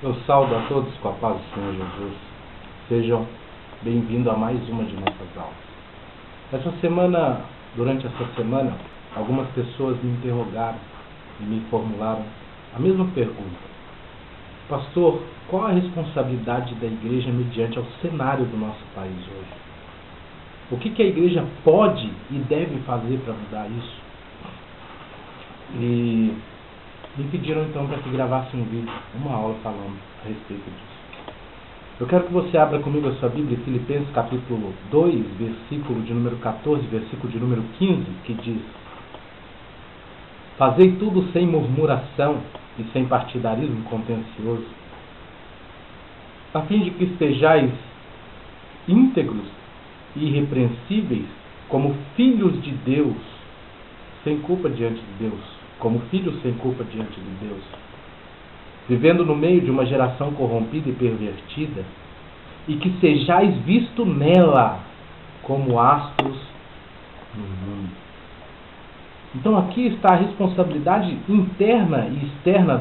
Eu saúdo a todos com a paz do Senhor Jesus. Sejam bem-vindos a mais uma de nossas aulas. Durante essa semana, algumas pessoas me interrogaram e me formularam a mesma pergunta. Pastor, qual a responsabilidade da igreja mediante ao cenário do nosso país hoje? O que a igreja pode e deve fazer para mudar isso? E me pediram então para que gravasse um vídeo, uma aula falando a respeito disso. Eu quero que você abra comigo a sua Bíblia, Filipenses capítulo 2, versículo de número 14, versículo de número 15, que diz: Fazei tudo sem murmuração e sem partidarismo contencioso, a fim de que estejais íntegros e irrepreensíveis como filhos de Deus, sem culpa diante de Deus, como filhos sem culpa diante de Deus, vivendo no meio de uma geração corrompida e pervertida, e que sejais visto nela como astros no mundo. Então aqui está a responsabilidade interna e externa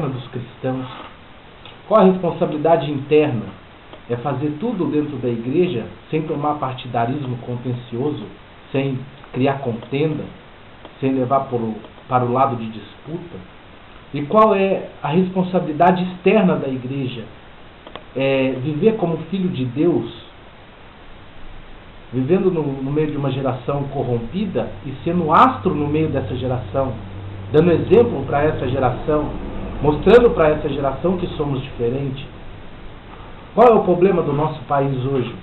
dos cristãos. Qual a responsabilidade interna? É fazer tudo dentro da igreja sem tomar partidarismo contencioso, sem criar contenda, sem levar para o lado de disputa. E qual é a responsabilidade externa da igreja? É viver como filho de Deus, vivendo no meio de uma geração corrompida e sendo astro no meio dessa geração, dando exemplo para essa geração, mostrando para essa geração que somos diferentes. Qual é o problema do nosso país hoje?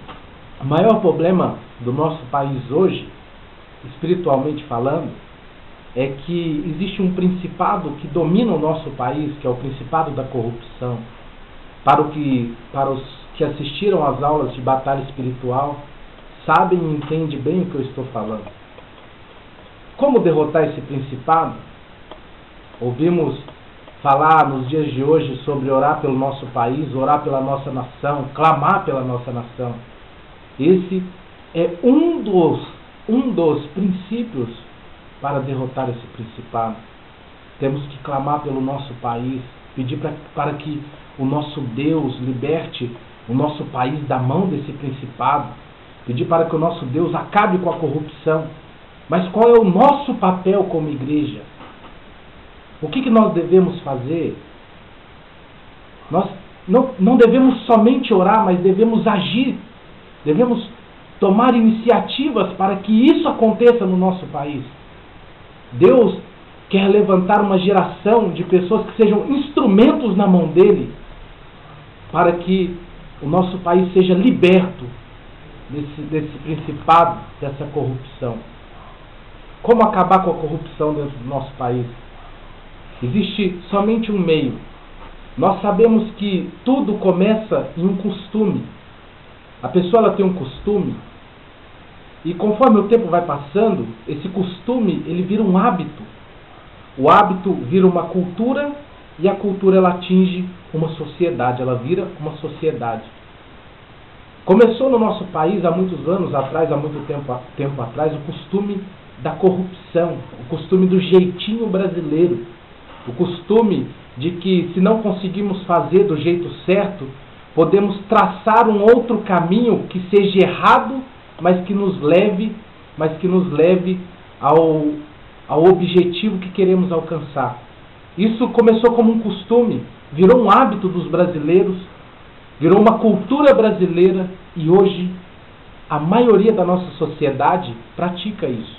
O maior problema do nosso país hoje, espiritualmente falando, é que existe um principado que domina o nosso país, que é o principado da corrupção. Para os que assistiram às aulas de batalha espiritual, sabem e entendem bem o que eu estou falando. Como derrotar esse principado? Ouvimos falar nos dias de hoje sobre orar pelo nosso país, orar pela nossa nação, clamar pela nossa nação. Esse é um dos princípios para derrotar esse principado. Temos que clamar pelo nosso país, pedir para que o nosso Deus liberte o nosso país da mão desse principado, pedir para que o nosso Deus acabe com a corrupção. Mas qual é o nosso papel como igreja? O que nós devemos fazer? Nós não devemos somente orar, mas devemos agir. Devemos tomar iniciativas para que isso aconteça no nosso país. Deus quer levantar uma geração de pessoas que sejam instrumentos na mão dele para que o nosso país seja liberto desse principado, dessa corrupção. Como acabar com a corrupção dentro do nosso país? Existe somente um meio. Nós sabemos que tudo começa em um costume. A pessoa ela tem um costume, e conforme o tempo vai passando, esse costume ele vira um hábito. O hábito vira uma cultura, e a cultura ela atinge uma sociedade, ela vira uma sociedade. Começou no nosso país há muitos anos atrás, há muito tempo atrás, o costume da corrupção, o costume do jeitinho brasileiro, o costume de que se não conseguimos fazer do jeito certo, podemos traçar um outro caminho que seja errado, mas que nos leve ao objetivo que queremos alcançar. Isso começou como um costume, virou um hábito dos brasileiros, virou uma cultura brasileira, e hoje a maioria da nossa sociedade pratica isso.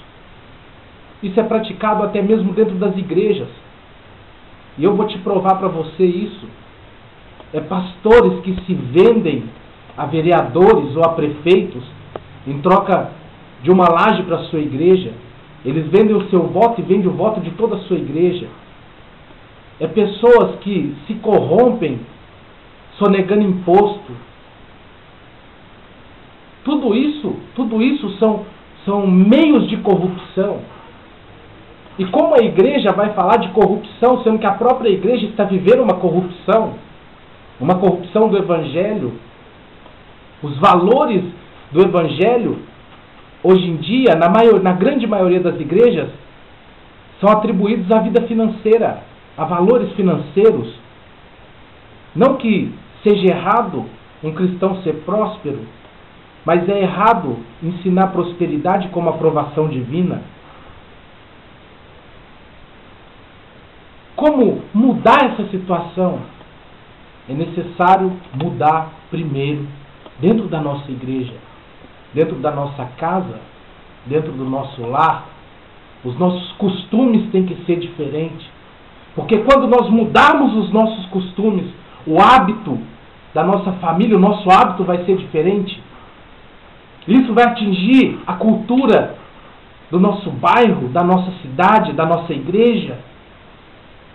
Isso é praticado até mesmo dentro das igrejas. E eu vou te provar para você isso. É pastores que se vendem a vereadores ou a prefeitos em troca de uma laje para a sua igreja. Eles vendem o seu voto e vendem o voto de toda a sua igreja. É pessoas que se corrompem sonegando imposto. Tudo isso são meios de corrupção. E como a igreja vai falar de corrupção, sendo que a própria igreja está vivendo uma corrupção do evangelho? Os valores do evangelho, hoje em dia, na grande maioria das igrejas, são atribuídos à vida financeira, a valores financeiros. Não que seja errado um cristão ser próspero, mas é errado ensinar prosperidade como aprovação divina. Como mudar essa situação? É necessário mudar primeiro, dentro da nossa igreja, dentro da nossa casa, dentro do nosso lar. Os nossos costumes têm que ser diferentes. Porque quando nós mudarmos os nossos costumes, o hábito da nossa família, o nosso hábito vai ser diferente. Isso vai atingir a cultura do nosso bairro, da nossa cidade, da nossa igreja.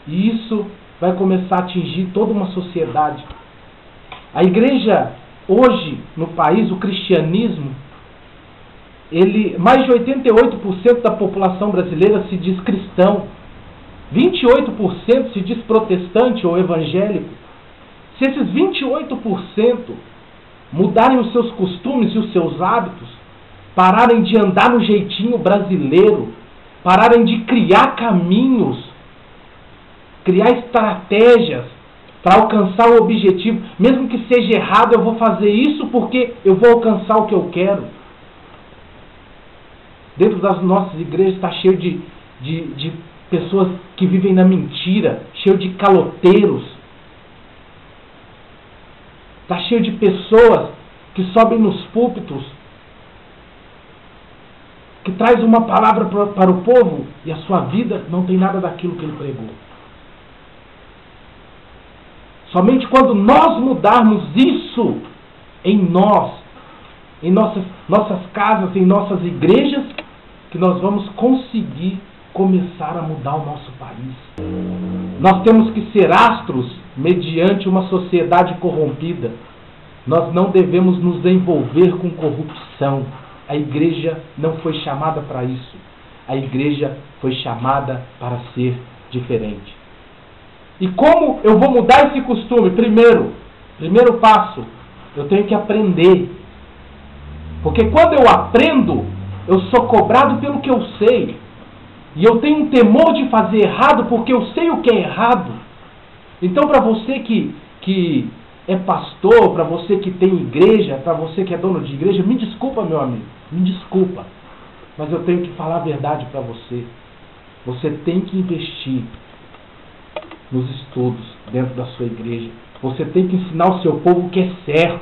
E isso vai começar a atingir toda uma sociedade. A igreja, hoje, no país, o cristianismo, mais de 88% da população brasileira se diz cristão. 28% se diz protestante ou evangélico. Se esses 28% mudarem os seus costumes e os seus hábitos, pararem de andar no jeitinho brasileiro, pararem de criar caminhos, criar estratégias para alcançar o objetivo, mesmo que seja errado, eu vou fazer isso porque eu vou alcançar o que eu quero. Dentro das nossas igrejas está cheio de pessoas que vivem na mentira, cheio de caloteiros. Está cheio de pessoas que sobem nos púlpitos, que traz uma palavra para o povo e a sua vida não tem nada daquilo que ele pregou. Somente quando nós mudarmos isso em nós, em nossas casas, em nossas igrejas, que nós vamos conseguir começar a mudar o nosso país. Nós temos que ser astros mediante uma sociedade corrompida. Nós não devemos nos envolver com corrupção. A igreja não foi chamada para isso. A igreja foi chamada para ser diferente. E como eu vou mudar esse costume? Primeiro passo, eu tenho que aprender. Porque quando eu aprendo, eu sou cobrado pelo que eu sei. E eu tenho um temor de fazer errado porque eu sei o que é errado. Então, para você que é pastor, para você que tem igreja, para você que é dono de igreja, me desculpa, meu amigo, me desculpa. Mas eu tenho que falar a verdade para você. Você tem que investir nos estudos dentro da sua igreja. Você tem que ensinar o seu povo o que é certo.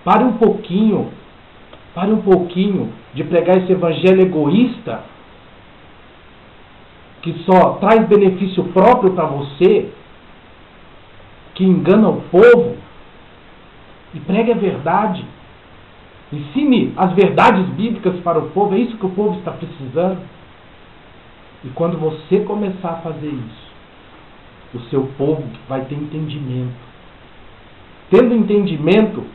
Pare um pouquinho de pregar esse evangelho egoísta que só traz benefício próprio para você, que engana o povo, e pregue a verdade. Ensine as verdades bíblicas para o povo, é isso que o povo está precisando. E quando você começar a fazer isso, o seu povo vai ter entendimento. Tendo entendimento,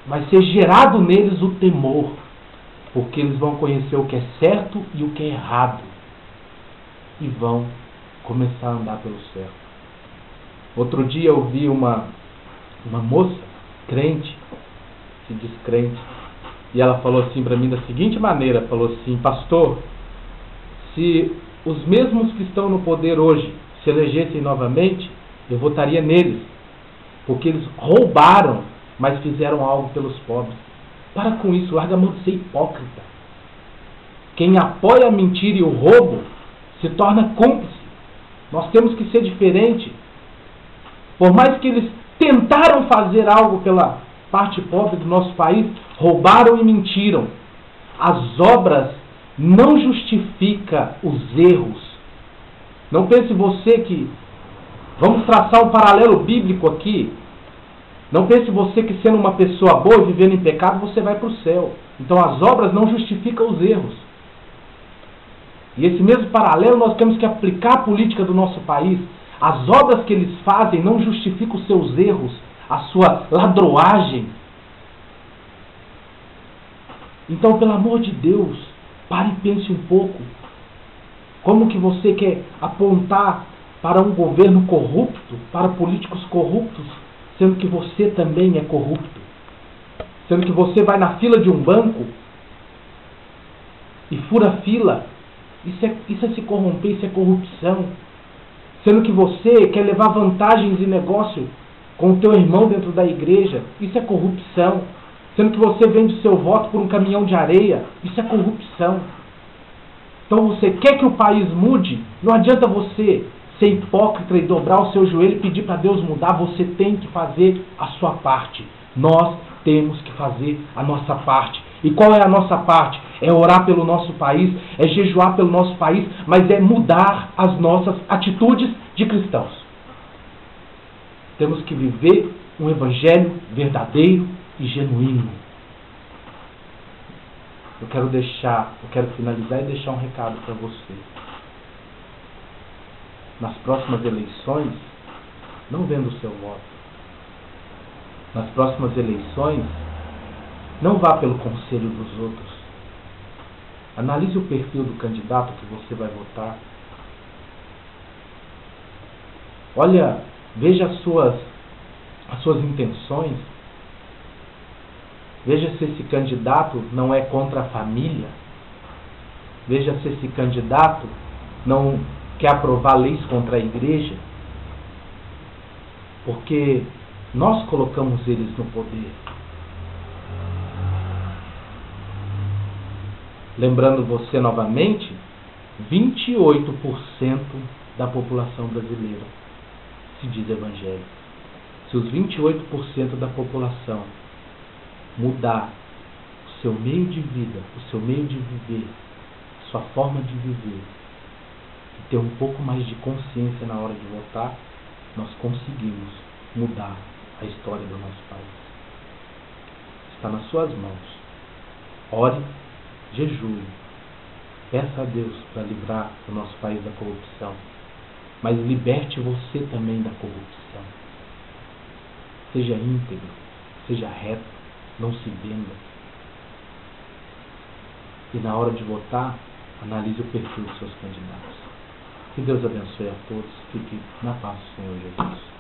vai ser gerado neles o temor, porque eles vão conhecer o que é certo e o que é errado. E vão começar a andar pelo certo. Outro dia eu vi uma moça, crente, se diz crente, e ela falou assim para mim da seguinte maneira, falou assim: pastor, se os mesmos que estão no poder hoje se elegessem novamente, eu votaria neles, porque eles roubaram, mas fizeram algo pelos pobres. Para com isso, larga a mão de ser hipócrita. Quem apoia a mentira e o roubo se torna cúmplice. Nós temos que ser diferente. Por mais que eles tentaram fazer algo pela parte pobre do nosso país, roubaram e mentiram. As obras não justificam os erros. Não pense você que... Vamos traçar um paralelo bíblico aqui. Não pense você que sendo uma pessoa boa e vivendo em pecado, você vai para o céu. Então as obras não justificam os erros. E esse mesmo paralelo nós temos que aplicar à política do nosso país. As obras que eles fazem não justificam os seus erros, a sua ladroagem. Então, pelo amor de Deus, pare e pense um pouco. Como que você quer apontar para um governo corrupto, para políticos corruptos, sendo que você também é corrupto? Sendo que você vai na fila de um banco e fura a fila. Isso é se corromper, isso é corrupção. Sendo que você quer levar vantagens em negócio com o teu irmão dentro da igreja, isso é corrupção. Sendo que você vende o seu voto por um caminhão de areia, isso é corrupção. Então você quer que o país mude? Não adianta você ser hipócrita e dobrar o seu joelho e pedir para Deus mudar. Você tem que fazer a sua parte. Nós temos que fazer a nossa parte. E qual é a nossa parte? É orar pelo nosso país, é jejuar pelo nosso país, mas é mudar as nossas atitudes de cristãos. Temos que viver um evangelho verdadeiro e genuíno. Eu quero finalizar e deixar um recado para você. Nas próximas eleições, não venda o seu voto. Nas próximas eleições, não vá pelo conselho dos outros. Analise o perfil do candidato que você vai votar. Olha, veja as suas intenções. Veja se esse candidato não é contra a família. Veja se esse candidato não quer aprovar leis contra a igreja. Porque nós colocamos eles no poder. Lembrando você novamente, 28% da população brasileira se diz evangélico. Se os 28% da população mudar o seu meio de vida, o seu meio de viver, a sua forma de viver, e ter um pouco mais de consciência na hora de votar, nós conseguimos mudar a história do nosso país. Está nas suas mãos. Ore, jejue, peça a Deus para livrar o nosso país da corrupção, mas liberte você também da corrupção. Seja íntegro, seja reto, não se venda. E na hora de votar, analise o perfil dos seus candidatos. Que Deus abençoe a todos. Fique na paz do Senhor Jesus.